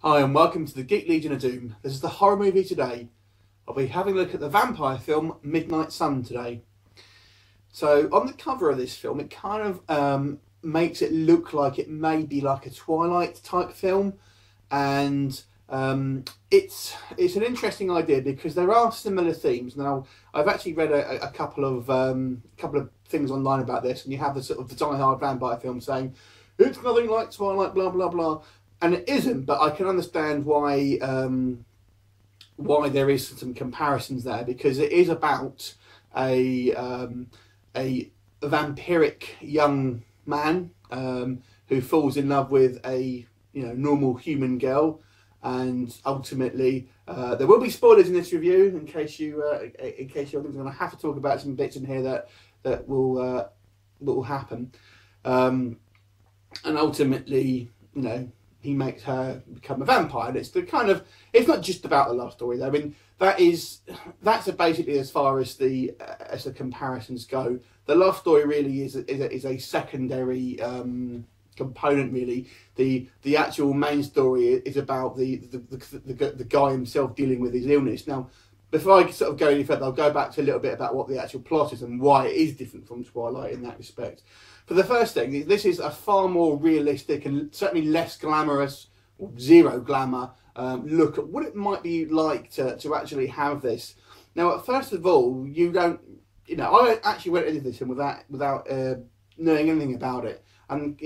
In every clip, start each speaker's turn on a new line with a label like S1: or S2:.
S1: Hi and welcome to the Geek Legion of Doom. This is the horror movie today. I'll be having a look at the vampire film Midnight Sun today. So on the cover of this film, it kind of makes it look like it may be like a Twilight type film, and it's an interesting idea because there are similar themes. Now I've actually read a couple of things online about this, and you have the sort of the Die Hard vampire film saying it's nothing like Twilight, blah blah blah. And it isn't, but I can understand why there is some comparisons there, because it is about a vampiric young man who falls in love with a normal human girl, and ultimately there will be spoilers in this review in case you're going to have to talk about some bits in here that will happen, and ultimately he makes her become a vampire. And it's not just about the love story though. I mean, that's basically as far as the comparisons go. The love story really is a secondary component. Really, the actual main story is about the guy himself dealing with his illness. Now, before I sort of go any further, I'll go back to a little bit about what the actual plot is and why it is different from Twilight in that respect. For the first thing, this is a far more realistic and certainly less glamorous, or zero glamour, look at what it might be like to actually have this. Now, first of all, I actually went into this without knowing anything about it. And,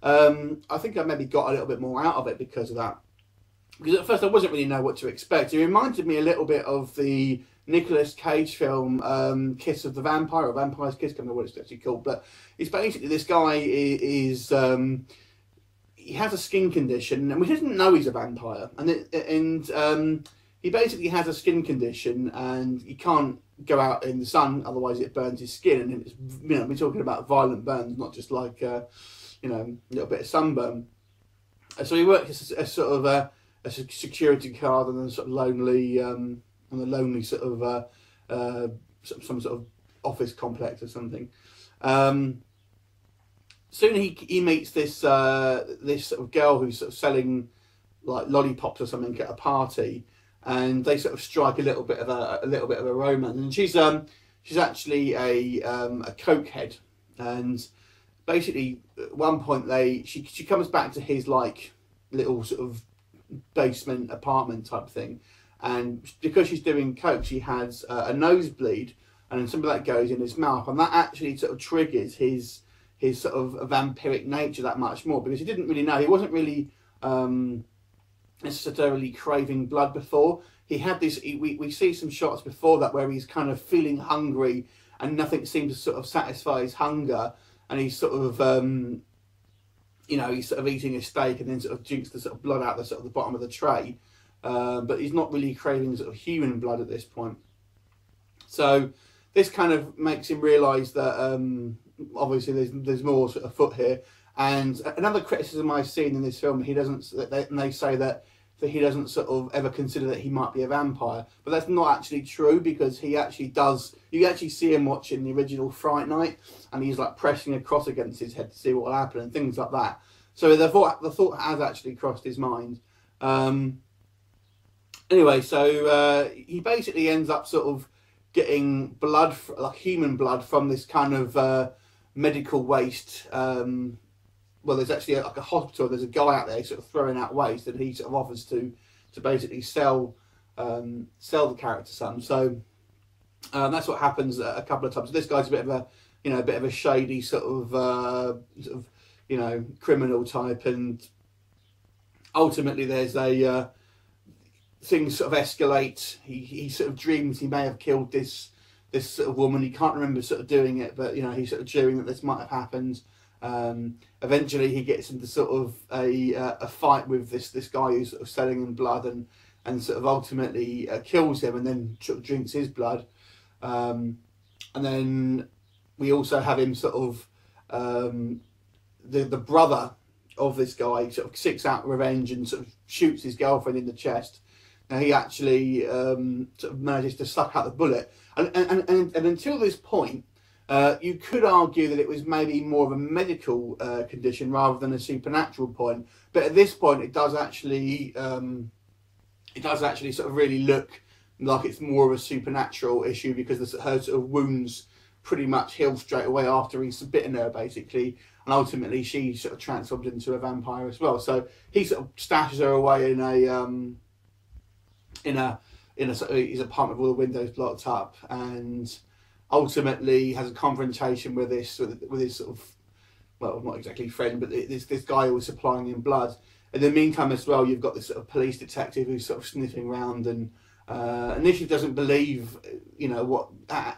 S1: I think I maybe got a little bit more out of it because of that. Because at first I wasn't really know what to expect. It reminded me a little bit of the Nicolas Cage film Kiss of the Vampire, or Vampire's Kiss, I don't know what it's actually called, but it's basically this guy is he has a skin condition, and we didn't know he's a vampire, and he basically has a skin condition and he can't go out in the sun, otherwise it burns his skin, and it's, we're talking about violent burns, not just like a little bit of sunburn. So he works as sort of a security guard and a sort of lonely sort of some sort of office complex or something. Soon he meets this sort of girl who's sort of selling like lollipops or something at a party, and they sort of strike a little bit of a romance. And she's actually a cokehead, and basically at one point she comes back to his like little sort of basement apartment type thing, and because she's doing coke, she has a nosebleed, and then some of that goes in his mouth, and that actually sort of triggers his sort of vampiric nature that much more, because he didn't really know, he wasn't really necessarily craving blood before. He had this, we see some shots before that where he's kind of feeling hungry and nothing seems to sort of satisfy his hunger, and he's sort of he's sort of eating a steak and then sort of drinks the sort of blood out the sort of the bottom of the tray, but he's not really craving sort of human blood at this point. So this kind of makes him realise that obviously there's more sort of afoot here. And another criticism I've seen in this film, they say that he doesn't sort of ever consider that he might be a vampire, but that's not actually true, because he actually does. You actually see him watching the original Fright Night, and he's like pressing a cross against his head to see what will happen and things like that. So the thought has actually crossed his mind. Anyway, so he basically ends up sort of getting blood, like human blood, from this kind of medical waste. Well, there's actually like a hospital. There's a guy out there sort of throwing out waste, and he sort of offers to basically sell the character some. So that's what happens a couple of times. This guy's a bit of a shady sort of criminal type, and ultimately there's things sort of escalate. He sort of dreams he may have killed this sort of woman. He can't remember sort of doing it, but he's sort of dreaming that this might have happened. Eventually he gets into sort of a fight with this guy who's sort of selling him blood, and sort of ultimately kills him, and then sort of drinks his blood. And then we also have him sort of the brother of this guy sort of seeks out revenge and sort of shoots his girlfriend in the chest. Now he actually sort of manages to suck out the bullet, and until this point, You could argue that it was maybe more of a medical condition rather than a supernatural point. But at this point, it does actually sort of really look like it's more of a supernatural issue, because her sort of wounds pretty much heal straight away after he's bitten her, basically, and ultimately she sort of transformed into a vampire as well. So he sort of stashes her away in sort of his apartment with all the windows blocked up, and ultimately has a confrontation with his sort of, well, not exactly friend, but this guy who was supplying him blood. In the meantime as well, you've got this sort of police detective who's sort of sniffing around and initially doesn't believe, what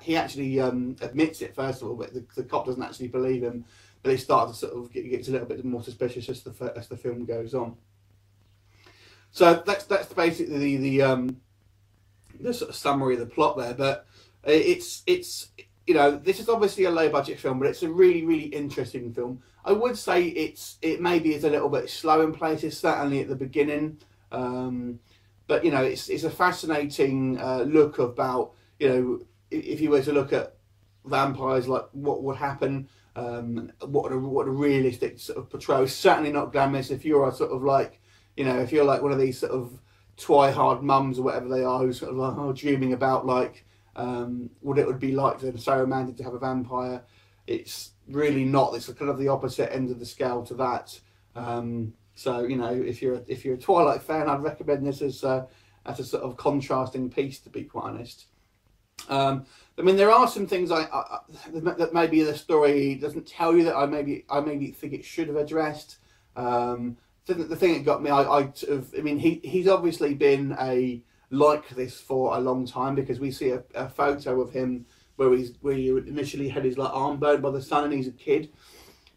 S1: he actually admits it first of all, but the cop doesn't actually believe him. But they start to sort of get a little bit more suspicious as the film goes on. So that's basically the sort of summary of the plot there. But it's this is obviously a low budget film, but it's a really, really interesting film. I would say it maybe is a little bit slow in places, certainly at the beginning. But it's a fascinating look about, if you were to look at vampires, like what would happen, what a realistic sort of portrayal. It's certainly not glamorous. If you're a sort of like, if you're like one of these sort of twihard mums or whatever they are, who's sort of like dreaming about like what it would be like to so romantic to have a vampire, it's really not. It's kind of the opposite end of the scale to that. So if you're a Twilight fan, I'd recommend this as a sort of contrasting piece, to be quite honest. I mean, there are some things that maybe the story doesn't tell you that I maybe think it should have addressed. The thing that got me, I mean, he's obviously been like this for a long time, because we see a photo of him where he initially had his like arm burned by the sun and he's a kid.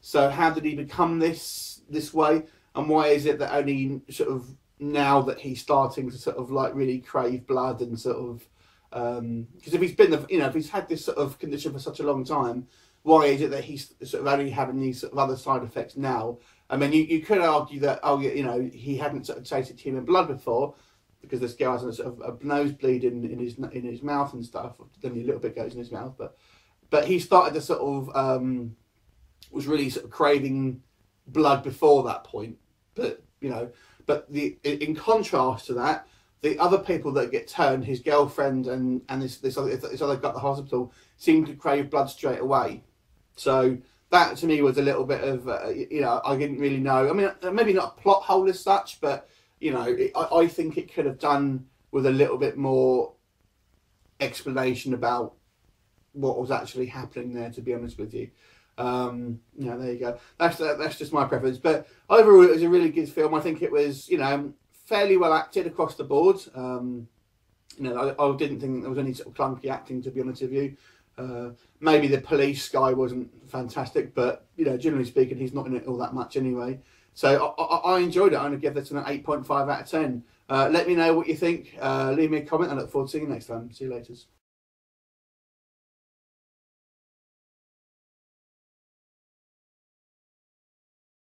S1: So how did he become this way? And why is it that only sort of now that he's starting to sort of like really crave blood and sort of, because if he's been, if he's had this sort of condition for such a long time, why is it that he's sort of only having these sort of other side effects now? I mean, you could argue that, he hadn't sort of tasted human blood before, because this guy has a sort of a nosebleed in his mouth and stuff. Only a little bit goes in his mouth, but he started to sort of was really sort of craving blood before that point. But in contrast to that, the other people that get turned, his girlfriend and this other guy at the hospital, seem to crave blood straight away. So that to me was a little bit of I didn't really know. I mean, maybe not a plot hole as such, but I think it could have done with a little bit more explanation about what was actually happening there, to be honest with you. There you go. That's just my preference. But overall, it was a really good film. I think it was, fairly well acted across the board. I didn't think there was any sort of clunky acting, to be honest with you. Maybe the police guy wasn't fantastic, but generally speaking, he's not in it all that much anyway. So I enjoyed it. I'm going to give this an 8.5 out of 10. Let me know what you think. Leave me a comment. I look forward to seeing you next time. See you later.